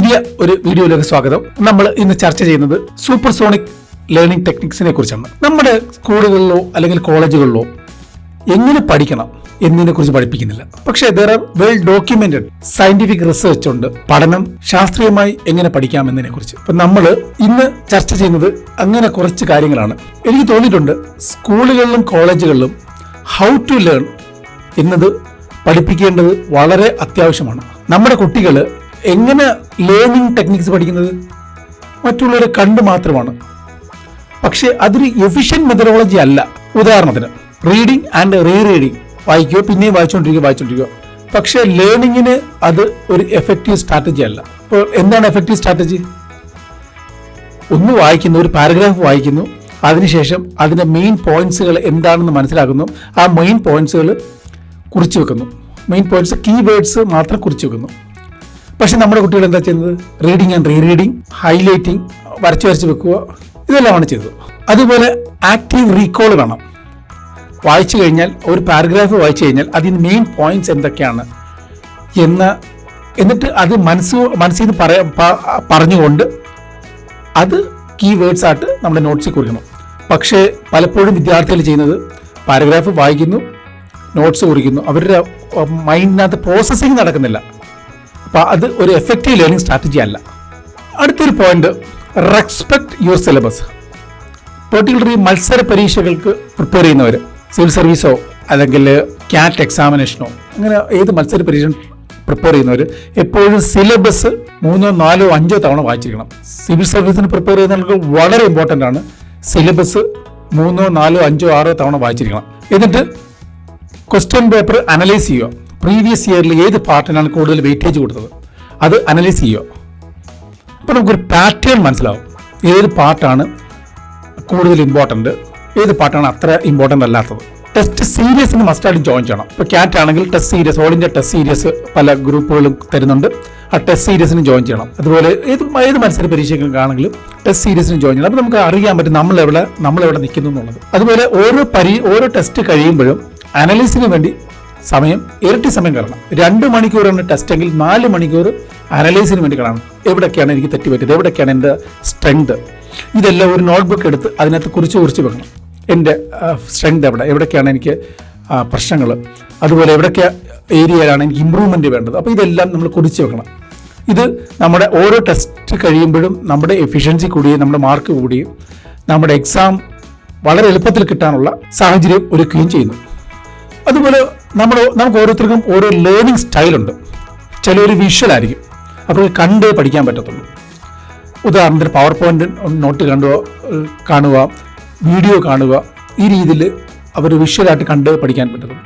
പുതിയ ഒരു വീഡിയോയിലേക്ക് സ്വാഗതം. നമ്മൾ ഇന്ന് ചർച്ച ചെയ്യുന്നത് സൂപ്പർസോണിക് ലേണിംഗ് ടെക്നിക്സിനെ കുറിച്ചാണ്. നമ്മുടെ സ്കൂളുകളിലോ അല്ലെങ്കിൽ കോളേജുകളിലോ എങ്ങനെ പഠിക്കണം എന്നതിനെ കുറിച്ച് പഠിപ്പിക്കുന്നില്ല. പക്ഷേ there are well documented scientific research ഉണ്ട് പഠനം ശാസ്ത്രീയമായി എങ്ങനെ പഠിക്കാം എന്നതിനെ കുറിച്ച്. അപ്പൊ നമ്മൾ ഇന്ന് ചർച്ച ചെയ്യുന്നത് അങ്ങനെ കുറച്ച് കാര്യങ്ങളാണ്. എനിക്ക് തോന്നിയിട്ടുണ്ട് സ്കൂളുകളിലും കോളേജുകളിലും ഹൗ ടു ലേൺ എന്നത് പഠിപ്പിക്കേണ്ടത് വളരെ അത്യാവശ്യമാണ്. നമ്മുടെ കുട്ടികൾ എങ്ങനെ ലേണിംഗ് ടെക്നിക്സ് പഠിക്കുന്നത് മറ്റുള്ളവരെ കണ്ടു മാത്രമാണ്. പക്ഷേ അതൊരു എഫിഷ്യന്റ് മെത്തഡോളജി അല്ല. ഉദാഹരണത്തിന് റീഡിങ് ആൻഡ് റീറീഡിങ്, വായിക്കുകയോ പിന്നെയും വായിച്ചുകൊണ്ടിരിക്കുക. പക്ഷേ ലേണിങ്ങിന് അത് ഒരു എഫക്റ്റീവ് സ്ട്രാറ്റജി അല്ല. ഇപ്പോൾ എന്താണ് എഫക്റ്റീവ് സ്ട്രാറ്റജി? ഒന്ന് വായിക്കുന്നു, ഒരു പാരഗ്രാഫ് വായിക്കുന്നു, അതിനുശേഷം അതിൻ്റെ മെയിൻ പോയിന്റ്സുകൾ എന്താണെന്ന് മനസ്സിലാക്കുന്നു, ആ മെയിൻ പോയിന്റ്സുകൾ കുറിച്ച് വെക്കുന്നു, മെയിൻ പോയിന്റ്സ് കീവേഡ്സ് മാത്രം കുറിച്ച് വെക്കുന്നു. പക്ഷെ നമ്മുടെ കുട്ടികൾ എന്താ ചെയ്യുന്നത്? റീഡിങ് ആൻഡ് റീറീഡിങ്, ഹൈലൈറ്റിങ്, വരച്ച് വെക്കുക, ഇതെല്ലാമാണ് ചെയ്തത്. അതുപോലെ ആക്റ്റീവ് റീകോൾ വേണം. വായിച്ചു കഴിഞ്ഞാൽ, ഒരു പാരഗ്രാഫ് വായിച്ചു കഴിഞ്ഞാൽ അതിന് മെയിൻ പോയിന്റ്സ് എന്തൊക്കെയാണ് എന്നിട്ട് അത് മനസ്സിൽ നിന്ന് പറഞ്ഞുകൊണ്ട് അത് കീവേഡ്സ് ആയിട്ട് നമ്മുടെ നോട്ട്സിൽ കുറിക്കണം. പക്ഷേ പലപ്പോഴും വിദ്യാർത്ഥികൾ ചെയ്യുന്നത് പാരഗ്രാഫ് വായിക്കുന്നു, നോട്ട്സ് കുറിക്കുന്നു, അവരുടെ മൈൻഡിനകത്ത് പ്രോസസ്സിങ് നടക്കുന്നില്ല. അപ്പോൾ അത് ഒരു എഫക്റ്റീവ് ലേണിംഗ് സ്ട്രാറ്റജി അല്ല. അടുത്തൊരു point, respect your syllabus. Particularly മത്സര പരീക്ഷകൾക്ക് പ്രിപ്പയർ ചെയ്യുന്നവർ, സിവിൽ സർവീസോ അല്ലെങ്കിൽ ക്യാറ്റ് എക്സാമിനേഷനോ അങ്ങനെ ഏത് മത്സര പരീക്ഷ പ്രിപ്പയർ ചെയ്യുന്നവർ എപ്പോഴും സിലബസ് 3, 4, 5 തവണ വായിച്ചിരിക്കണം. സിവിൽ സർവീസിന് പ്രിപ്പയർ ചെയ്യുന്നവർക്ക് വളരെ ഇമ്പോർട്ടൻ്റ് ആണ് സിലബസ് 3, 4, 5, 6 തവണ വായിച്ചിരിക്കണം. എന്നിട്ട് ക്വസ്റ്റ്യൻ പേപ്പർ അനലൈസ് ചെയ്യുക. പ്രീവിയസ് ഇയറിൽ ഏത് പാർട്ടിനാണ് കൂടുതൽ വെയിറ്റേജ് കൊടുത്തത് അത് അനലൈസ് ചെയ്യുക. അപ്പോൾ നമുക്കൊരു പാറ്റേൺ മനസ്സിലാവും. ഏത് പാർട്ടാണ് കൂടുതൽ ഇമ്പോർട്ടൻ്റ്, ഏത് പാർട്ടാണ് അത്ര ഇമ്പോർട്ടൻ്റ് അല്ലാത്തത്. ടെസ്റ്റ് സീരീസിന് മസ്റ്റായിട്ട് ജോയിൻ ചെയ്യണം. ഇപ്പോൾ ക്യാറ്റ് ആണെങ്കിൽ test series, all India test series പല ഗ്രൂപ്പുകളും തരുന്നുണ്ട്. ആ ടെസ്റ്റ് സീരീസിന് ജോയിൻ ചെയ്യണം. അതുപോലെ ഏത് മത്സര പരീക്ഷകൾക്കാണെങ്കിലും ടെസ്റ്റ് സീരീസിന് ജോയിൻ ചെയ്യണം. അപ്പോൾ നമുക്ക് അറിയാൻ പറ്റും നമ്മളെവിടെ നിൽക്കുന്നു എന്നുള്ളത്. അതുപോലെ ഓരോ ടെസ്റ്റ് കഴിയുമ്പോഴും അനലൈസിന് വേണ്ടി ഇരട്ടി സമയം കാണണം. 2 മണിക്കൂറാണ് ടെസ്റ്റ് എങ്കിൽ 4 മണിക്കൂർ അനലൈസിന് വേണ്ടി കാണണം. എവിടേക്കാണ് എനിക്ക് തെറ്റുപറ്റിയത്, എവിടേക്കാണ് എൻ്റെ സ്ട്രെങ്ത്, ഇതെല്ലാം ഒരു നോട്ട്ബുക്ക് എടുത്ത് അതിനകത്ത് കുറിച്ച് വെക്കണം. എൻ്റെ സ്ട്രെങ്ത് എവിടേക്കാണ് എനിക്ക് പ്രശ്നങ്ങൾ, അതുപോലെ എവിടേക്ക് ഏരിയയിലാണ് എനിക്ക് ഇമ്പ്രൂവ്മെൻ്റ് വേണ്ടത്. അപ്പോൾ ഇതെല്ലാം നമ്മൾ കുറിച്ച് വെക്കണം. ഇത് നമ്മുടെ ഓരോ ടെസ്റ്റ് കഴിയുമ്പോഴും നമ്മുടെ എഫിഷ്യൻസി കൂടുകയും നമ്മുടെ മാർക്ക് കൂടുകയും നമ്മുടെ എക്സാം വളരെ എളുപ്പത്തിൽ കിട്ടാനുള്ള സാഹചര്യം ഒരുക്കുകയും ചെയ്യുന്നു. അതുപോലെ നമുക്ക് ഓരോരുത്തർക്കും ഓരോ ലേണിംഗ് സ്റ്റൈലുണ്ട്. ചിലർ വിഷ്വൽ ആയിരിക്കും, അപ്പോൾ കണ്ട് പഠിക്കാൻ പറ്റത്തുള്ളൂ. ഉദാഹരണത്തിന് പവർ പോയിന്റ് നോട്ട് കാണുക, വീഡിയോ കാണുക, ഈ രീതിയിൽ അവർ വിഷ്വലായിട്ട് കണ്ട് പഠിക്കാൻ പറ്റത്തുള്ളൂ.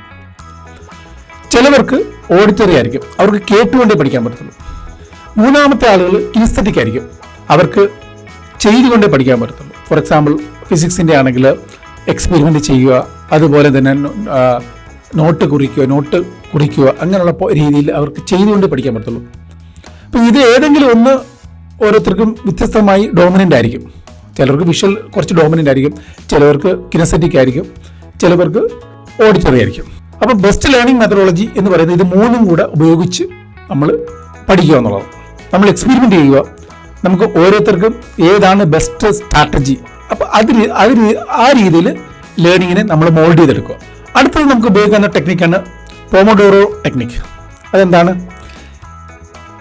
ചിലവർക്ക് ഓഡിറ്ററി ആയിരിക്കും, അവർക്ക് കേട്ടുകൊണ്ടേ പഠിക്കാൻ പറ്റത്തുള്ളൂ. മൂന്നാമത്തെ ആളുകൾ കിനസ്തെറ്റിക് ആയിരിക്കും, അവർക്ക് ചെയ്തുകൊണ്ടേ പഠിക്കാൻ പറ്റത്തുള്ളൂ. ഫോർ എക്സാമ്പിൾ ഫിസിക്സിൻ്റെ ആണെങ്കിൽ എക്സ്പെരിമെൻ്റ് ചെയ്യുക, അതുപോലെ തന്നെ നോട്ട് കുറിക്കുക അങ്ങനെയുള്ള രീതിയിൽ അവർക്ക് ചെയ്തുകൊണ്ട് പഠിക്കാൻ പറ്റത്തുള്ളൂ. അപ്പോൾ ഇത് ഏതെങ്കിലും ഒന്ന് ഓരോരുത്തർക്കും വ്യത്യസ്തമായി ഡോമിനൻ്റ് ആയിരിക്കും. ചിലർക്ക് വിഷ്വൽ കുറച്ച് ഡോമിനൻ്റ് ആയിരിക്കും, ചിലവർക്ക് കിനസ്തെറ്റിക് ആയിരിക്കും, ചിലവർക്ക് ഓഡിറ്ററി ആയിരിക്കും. അപ്പോൾ ബെസ്റ്റ് ലേണിംഗ് മെത്തഡോളജി എന്ന് പറയുന്നത് ഇത് 3ഉം കൂടെ ഉപയോഗിച്ച് നമ്മൾ പഠിക്കുക എന്നുള്ളത്. നമ്മൾ എക്സ്പെരിമെൻ്റ് ചെയ്യുക, നമുക്ക് ഓരോരുത്തർക്കും ഏതാണ് ബെസ്റ്റ് സ്ട്രാറ്റജി, അപ്പോൾ ആ രീതിയിൽ ലേണിങ്ങിനെ നമ്മൾ മോൾഡ് ചെയ്തെടുക്കുക. അടുത്തത് നമുക്ക് ഉപയോഗിക്കുന്ന ടെക്നിക്കാണ് പോമോഡോറോ ടെക്നിക്ക്. അതെന്താണ്?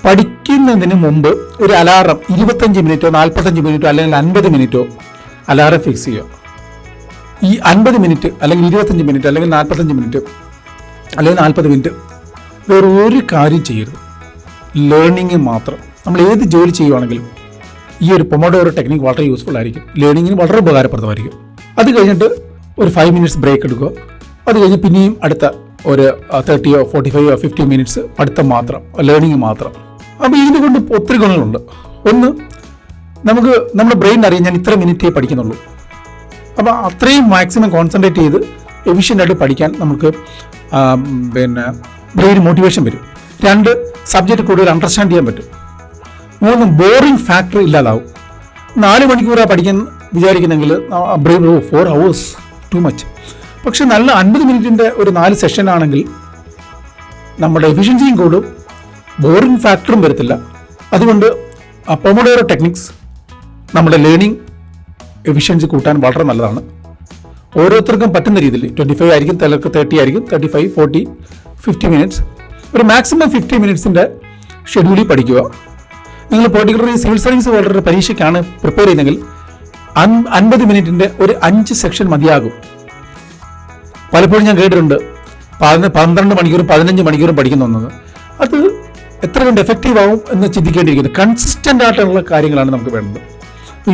പഠിക്കുന്നതിന് മുമ്പ് ഒരു അലാറം 25 മിനിറ്റോ 45 മിനിറ്റോ അല്ലെങ്കിൽ 50 മിനിറ്റോ അലാറം ഫിക്സ് ചെയ്യുക. ഈ 50 മിനിറ്റ് അല്ലെങ്കിൽ 25 മിനിറ്റ് അല്ലെങ്കിൽ 45 മിനിറ്റ് അല്ലെങ്കിൽ 40 മിനിറ്റ് വേറെ ഒരു കാര്യം ചെയ്യരുത്, ലേണിംഗ് മാത്രം. നമ്മൾ ഏത് ജോലി ചെയ്യുവാണെങ്കിലും ഈ ഒരു പൊമോഡോറോ ടെക്നിക്ക് വളരെ യൂസ്ഫുൾ ആയിരിക്കും, ലേണിങ്ങിന് വളരെ ഉപകാരപ്രദമായിരിക്കും. അത് കഴിഞ്ഞിട്ട് ഒരു 5 മിനിറ്റ്സ് ബ്രേക്ക് എടുക്കുക. അത് കഴിഞ്ഞ് പിന്നെയും അടുത്ത ഒരു 30 or 45 or 50 മിനിറ്റ്സ് പഠിത്തം മാത്രം, ലേണിംഗ് മാത്രം. അപ്പോൾ ഇതുകൊണ്ട് ഒത്തിരി ഗുണങ്ങളുണ്ട്. ഒന്ന്, നമുക്ക് നമ്മുടെ ബ്രെയിൻ അറിയാം ഞാൻ ഇത്ര മിനിറ്റേ പഠിക്കുന്നുള്ളൂ. അപ്പോൾ അത്രയും മാക്സിമം കോൺസെൻട്രേറ്റ് ചെയ്ത് എഫിഷ്യൻ്റായിട്ട് പഠിക്കാൻ നമുക്ക് ബ്രെയിൻ മോട്ടിവേഷൻ വരും. 2, സബ്ജക്റ്റ് കൂടുതൽ അണ്ടർസ്റ്റാൻഡ് ചെയ്യാൻ പറ്റും. 3, ബോറിംഗ് ഫാക്ടർ ഇല്ലാതാവും. 4 മണിക്കൂറാണ് പഠിക്കാൻ വിചാരിക്കുന്നെങ്കിൽ ബ്രെയിൻ 4 hours ടു മച്ച്. പക്ഷെ നല്ല 50 മിനിറ്റിൻ്റെ ഒരു 4 സെഷൻ ആണെങ്കിൽ നമ്മുടെ എഫിഷ്യൻസിയും കൂടും, ബോറിംഗ് ഫാക്ടറും വരത്തില്ല, അതുകൊണ്ട് പൊമോഡോറോ ടെക്നിക്സ് നമ്മുടെ ലേണിംഗ് എഫിഷ്യൻസി കൂട്ടാൻ വളരെ നല്ലതാണ്. ഓരോരുത്തർക്കും പറ്റുന്ന രീതിയിൽ 25 ആയിരിക്കും, ചിലർക്ക് 30 ആയിരിക്കും, 35, 40, 50 മിനിറ്റ്സ്, ഒരു മാക്സിമം 50 മിനിറ്റ്സിൻ്റെ ഷെഡ്യൂളിൽ പഠിക്കുക. നിങ്ങൾ പെർട്ടിക്കുലർലി സിവിൽ സർവീസ് പോലുള്ള പരീക്ഷയ്ക്കാണ് പ്രിപ്പയർ ചെയ്യുന്നതെങ്കിൽ 50 മിനിറ്റിൻ്റെ ഒരു 5 സെക്ഷൻ മതിയാകും. പലപ്പോഴും ഞാൻ കേട്ടിട്ടുണ്ട് 12 മണിക്കൂറും 15 മണിക്കൂറും പഠിക്കുന്നത്. അത് എത്ര കണ്ട് എഫക്റ്റീവ് ആവും എന്ന് ചിന്തിക്കേണ്ടിയിരിക്കുന്നത്. കൺസിസ്റ്റൻ്റ് ആയിട്ടുള്ള കാര്യങ്ങളാണ് നമുക്ക് വേണ്ടത്.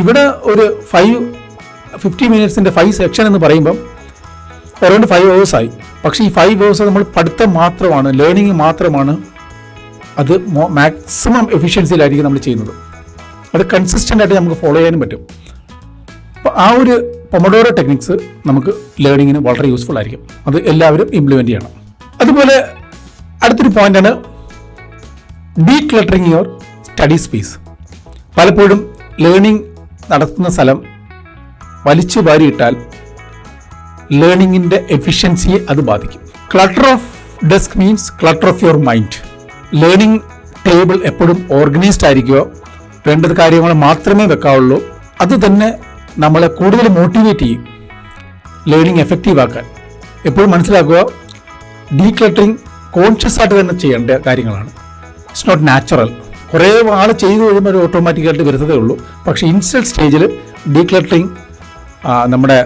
ഇവിടെ ഒരു 50 മിനിറ്റ്സിൻ്റെ 5 സെക്ഷൻ എന്ന് പറയുമ്പം അറൗണ്ട് 5 hours ആയി. പക്ഷേ ഈ 5 hours നമ്മൾ പഠിത്തം മാത്രമാണ്, ലേണിംഗ് മാത്രമാണ്. അത് മാക്സിമം എഫിഷ്യൻസിയിലായിരിക്കും നമ്മൾ ചെയ്യുന്നത്. അത് കൺസിസ്റ്റൻ്റ് ആയിട്ട് നമുക്ക് ഫോളോ ചെയ്യാനും പറ്റും. അപ്പോൾ ആ ഒരു പൊമോഡോറോ ടെക്നിക്സ് നമുക്ക് ലേണിങ്ങിന് വളരെ യൂസ്ഫുൾ ആയിരിക്കും. അത് എല്ലാവരും ഇംപ്ലിമെൻറ്റ് ചെയ്യണം. അതുപോലെ അടുത്തൊരു പോയിൻ്റാണ് ഡീക്ലട്ടറിങ് യുവർ സ്റ്റഡി സ്പേസ്. പലപ്പോഴും ലേണിംഗ് നടത്തുന്ന സ്ഥലം വലിച്ചു വാരിയിട്ടാൽ ലേണിങ്ങിൻ്റെ എഫിഷ്യൻസിയെ അത് ബാധിക്കും. Clutter of desk means clutter of your mind. Learning table എപ്പോഴും ഓർഗനൈസ്ഡ് ആയിരിക്കുക, വേണ്ടത് കാര്യങ്ങൾ മാത്രമേ വെക്കാവുള്ളൂ. അത് തന്നെ നമ്മളെ കൂടുതൽ മോട്ടിവേറ്റ് ചെയ്യും ലേണിംഗ് എഫക്റ്റീവ് ആക്കാൻ. എപ്പോഴും മനസ്സിലാക്കുക, ഡീക്ലട്ടറിങ് കോൺഷ്യസ് ആയിട്ട് തന്നെ ചെയ്യേണ്ട കാര്യങ്ങളാണ്. It's not natural. കുറേ ആൾ ചെയ്തു കഴിയുമ്പോൾ ഒരു ഓട്ടോമാറ്റിക്കായിട്ട് വരുന്നതേ ഉള്ളൂ. പക്ഷേ ഇനിഷ്യൽ സ്റ്റേജിൽ ഡീക്ലട്ടറിങ് നമ്മുടെ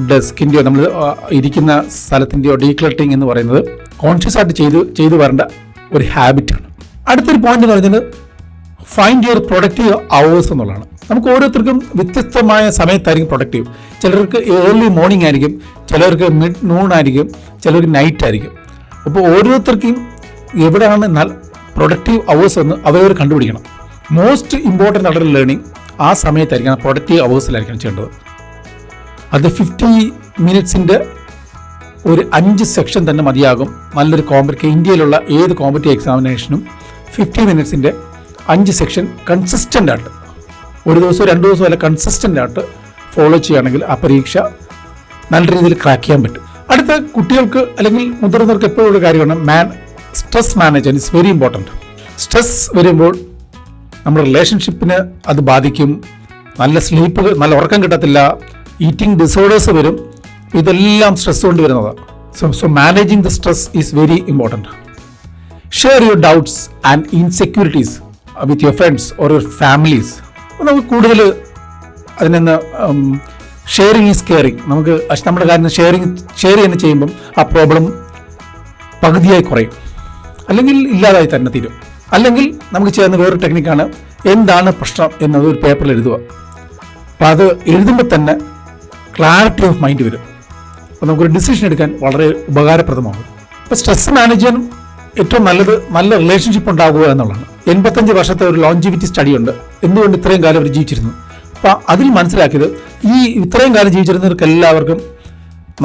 ഡെസ്കിൻ്റെയോ നമ്മൾ ഇരിക്കുന്ന സ്ഥലത്തിൻ്റെയോ ഡീക്ലട്ടറിങ് എന്ന് പറയുന്നത് കോൺഷ്യസ് ആയിട്ട് ചെയ്തു വരേണ്ട ഒരു ഹാബിറ്റാണ്. അടുത്തൊരു പോയിന്റ് എന്ന് പറയുന്നത് ഫൈൻഡ് യുവർ പ്രൊഡക്റ്റീവ് അവേഴ്സ് എന്നുള്ളതാണ്. നമുക്ക് ഓരോരുത്തർക്കും വ്യത്യസ്തമായ സമയത്തായിരിക്കും പ്രൊഡക്റ്റീവ്. ചിലർക്ക് ഏർലി മോർണിംഗ് ആയിരിക്കും, ചിലർക്ക് മിഡ് നൂൺ ആയിരിക്കും, ചിലർക്ക് നൈറ്റ് ആയിരിക്കും. അപ്പോൾ ഓരോരുത്തർക്കും എവിടെയാണ് പ്രൊഡക്റ്റീവ് അവേഴ്സ് എന്ന് അവരവർ കണ്ടുപിടിക്കണം. മോസ്റ്റ് ഇമ്പോർട്ടൻ്റ് ആയിട്ടുള്ള ലേണിംഗ് ആ സമയത്തായിരിക്കണം, പ്രൊഡക്റ്റീവ് അവേഴ്സിലായിരിക്കണം ചെയ്യേണ്ടത്. അത് 50 മിനിറ്റ്സിൻ്റെ ഒരു 5 സെക്ഷൻ തന്നെ മതിയാകും. നല്ലൊരു ഇന്ത്യയിലുള്ള ഏത് കോമ്പറ്റീവ് എക്സാമിനേഷനും 50 മിനിറ്റ്സിൻ്റെ 5 സെക്ഷൻ കൺസിസ്റ്റൻ്റ് ആയിട്ട് ഒരു ദിവസമോ 2 ദിവസമോ അല്ല കൺസിസ്റ്റൻ്റ് ആയിട്ട് ഫോളോ ചെയ്യുകയാണെങ്കിൽ ആ പരീക്ഷ നല്ല രീതിയിൽ ക്രാക്ക് ചെയ്യാൻ പറ്റും. അടുത്ത കുട്ടികൾക്ക് അല്ലെങ്കിൽ മുതിർന്നവർക്ക് എപ്പോഴും ഒരു കാര്യമാണ് stress management is very important. Stress വരുമ്പോൾ നമ്മുടെ റിലേഷൻഷിപ്പിന് അത് ബാധിക്കും. നല്ല ഉറക്കം കിട്ടത്തില്ല, ഈറ്റിംഗ് ഡിസോർഡേഴ്സ് വരും. ഇതെല്ലാം സ്ട്രെസ് കൊണ്ട് വരുന്നതാണ്. So managing the stress is very important. Share your doubts and insecurities with your friends or your families. നമുക്ക് കൂടുതൽ അതിൽ നിന്ന് ഷെയറിങ് ഈസ് കെയറിങ്. നമുക്ക് നമ്മുടെ കാര്യം ഷെയർ തന്നെ ചെയ്യുമ്പം ആ പ്രോബ്ലം പകുതിയായി കുറയും, അല്ലെങ്കിൽ ഇല്ലാതായി തന്നെ തീരും. അല്ലെങ്കിൽ നമുക്ക് ചെയ്യുന്ന വേറൊരു ടെക്നിക്കാണ് എന്താണ് പ്രശ്നം എന്നത് ഒരു പേപ്പറിൽ എഴുതുക. അപ്പോൾ അത് എഴുതുമ്പോൾ തന്നെ ക്ലാരിറ്റി ഓഫ് മൈൻഡ് വരും. അപ്പോൾ നമുക്കൊരു ഡിസിഷൻ എടുക്കാൻ വളരെ ഉപകാരപ്രദമാകും. അപ്പോൾ സ്ട്രെസ് മാനേജ് ചെയ്യാൻ ഏറ്റവും നല്ലത് നല്ല റിലേഷൻഷിപ്പ് ഉണ്ടാകുക എന്നുള്ളതാണ്. 85 വർഷത്തെ ഒരു ലോഞ്ചിവിറ്റി സ്റ്റഡി ഉണ്ട്, എന്തുകൊണ്ട് ഇത്രയും കാലം അവർ ജീവിച്ചിരുന്നു. അപ്പോൾ അതിൽ മനസ്സിലാക്കിയത് ഈ ഇത്രയും കാലം ജീവിച്ചിരുന്നവർക്ക് എല്ലാവർക്കും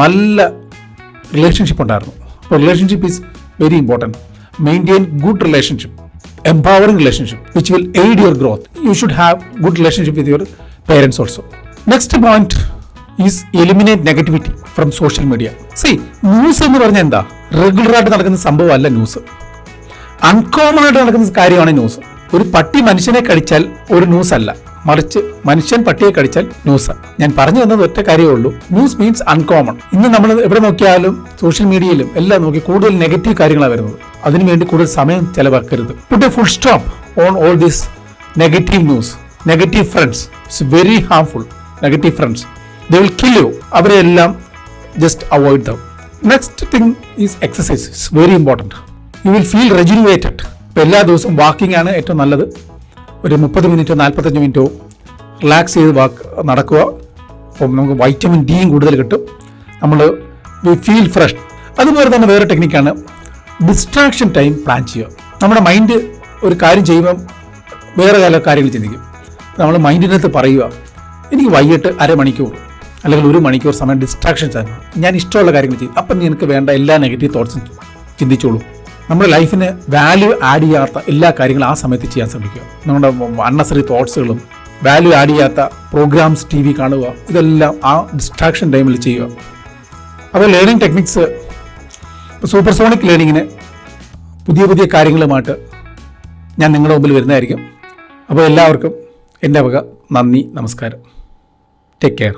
നല്ല റിലേഷൻഷിപ്പ് ഉണ്ടായിരുന്നു. അപ്പോൾ relationship is very important. Maintain good relationship, empowering relationship which will aid your growth. You should have good relationship with your parents also. Next point is eliminate negativity from social media. See, news എന്ന് പറഞ്ഞാൽ എന്താ? Regular ആയിട്ട് നടക്കുന്ന സംഭവമല്ല news. Uncommon ആയിട്ട് നടക്കുന്ന കാര്യമാണ് news. ഒരു പട്ടി മനുഷ്യനെ കടിച്ചാൽ ഒരു ന്യൂസ് അല്ല, മറിച്ച് മനുഷ്യൻ പട്ടിയെ കടിച്ചാൽ ന്യൂസ്. ഞാൻ പറഞ്ഞു തന്നത് ഒറ്റ കാര്യമേ ഉള്ളൂ, ന്യൂസ് മീൻസ് അൺകോമൺ. ഇന്ന് നമ്മൾ എവിടെ നോക്കിയാലും സോഷ്യൽ മീഡിയയിലും എല്ലാം നോക്കി കൂടുതൽ നെഗറ്റീവ് കാര്യങ്ങളാണ് വരുന്നത്. അതിനുവേണ്ടി കൂടുതൽ സമയം ചെലവാക്കരുത്. Put a full stop on all this negative news. Negative friends it's very harmful. Negative friends they will kill you. അവരെല്ലാം just avoid them. Next thing is exercise. It's very important. You will feel rejuvenated. ഇപ്പോൾ എല്ലാ ദിവസവും walking ആണ് ഏറ്റവും നല്ലത്. ഒരു 30 മിനിറ്റോ 45 മിനിറ്റോ റിലാക്സ് ചെയ്ത് നടക്കുക. അപ്പം നമുക്ക് വൈറ്റമിൻ ഡിയും കൂടുതൽ കിട്ടും. നമ്മൾ ഫീൽ ഫ്രഷ്. അതുപോലെ തന്നെ വേറെ ടെക്നിക്കാണ് ഡിസ്ട്രാക്ഷൻ ടൈം പ്ലാൻ ചെയ്യുക. നമ്മുടെ മൈൻഡ് ഒരു കാര്യം ചെയ്യുമ്പം വേറെ കാര്യങ്ങൾ ചിന്തിക്കും. നമ്മൾ മൈൻഡിനകത്ത് പറയുക, എനിക്ക് വൈകിട്ട് അരമണിക്കൂർ അല്ലെങ്കിൽ 1 മണിക്കൂർ സമയം ഡിസ്ട്രാക്ഷൻ ആണ്, ഞാൻ ഇഷ്ടമുള്ള കാര്യങ്ങൾ ചെയ്യും. അപ്പം നിനക്ക് വേണ്ട എല്ലാ നെഗറ്റീവ് തോട്ട്സും ചിന്തിച്ചോളൂ. നമ്മുടെ ലൈഫിന് വാല്യൂ ആഡ് ചെയ്യാത്ത എല്ലാ കാര്യങ്ങളും ആ സമയത്ത് ചെയ്യാൻ ശ്രമിക്കുക. നമ്മുടെ അൺനെസറി തോട്ട്സുകളും വാല്യൂ ആഡ് ചെയ്യാത്ത പ്രോഗ്രാംസ് TV കാണുക, ഇതെല്ലാം ആ ഡിസ്ട്രാക്ഷൻ ടൈമിൽ ചെയ്യുക. അപ്പോൾ ലേണിംഗ് ടെക്നിക്സ് സൂപ്പർസോണിക് ലേണിങ്ങിന് പുതിയ കാര്യങ്ങളുമായിട്ട് ഞാൻ നിങ്ങളുടെ മുമ്പിൽ വരുന്നതായിരിക്കും. അപ്പോൾ എല്ലാവർക്കും എൻ്റെ വക നന്ദി, നമസ്കാരം. Take care.